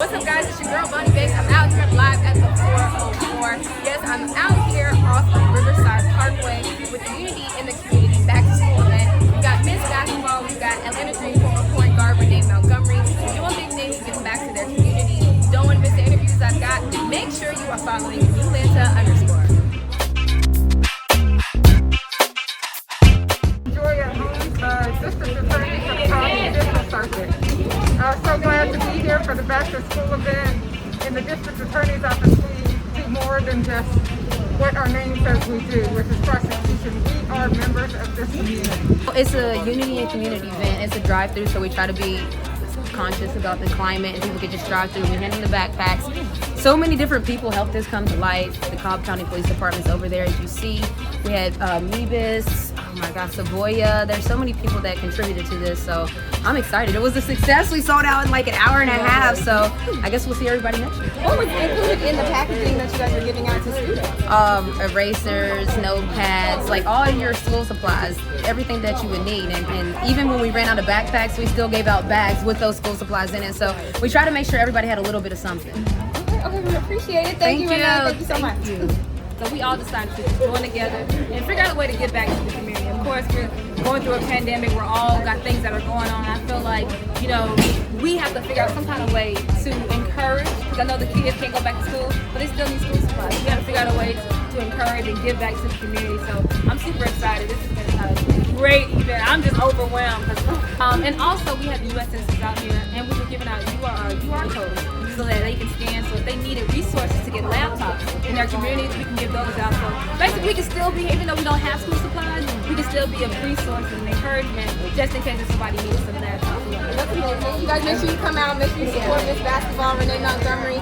What's up, guys? It's your girl Bunny Bakes. I'm out here live at the 404. Yes, I'm out here off of Riverside Parkway with Unity in the Community Back to School event. We got Miss Basketball, we got Atlanta Dream former point guard Renee Montgomery doing big things, giving back to their community. Don't want to miss the interviews I've got. Make sure you are following @NewLanta_. Joyette Holmes, District Attorney for the Cobb Judicial Circuit. So glad to be here for the Back to School event. In the District Attorney's Office, we do more than just what our name says we do, which is prosecution. We are members of this community. It's a unity and community event. It's a drive-through, so we try to be conscious about the climate and people can just drive through. We're handing the backpacks. So many different people helped this come to life. The Cobb County Police Department's over there, as you see. We had Mebus, oh my gosh, Savoya. There's so many people that contributed to this, so I'm excited. It was a success. We sold out in like an hour and a half, so I guess we'll see everybody next year. What was included in the packaging that you guys were giving out to students? Erasers, notepads, like all your school supplies, everything that you would need. And even when we ran out of backpacks, we still gave out bags with those school supplies in it. So we try to make sure everybody had a little bit of something. Okay, we appreciate it. Thank you, Renee. Thank you so much. So we all decided to join together and figure out a way to give back to the community. Of course, we're going through a pandemic. We're all got things that are going on. I feel like, we have to figure out some kind of way to encourage, because I know the kids can't go back to school, but they still need school supplies. We got to figure out a way to encourage and give back to the community. So I'm super excited. This has been a great event. I'm just overwhelmed. And also, we have the US Census out here, and we were giving out QR codes so that they can scan. So if they needed resources to get laptops in their communities, we can give those out. So basically, we can still be, even though we don't have school supplies, we can still be a resource and encouragement just in case if somebody needs some laptops. You guys make sure you come out, make sure you support Miss Basketball, Renee Montgomery.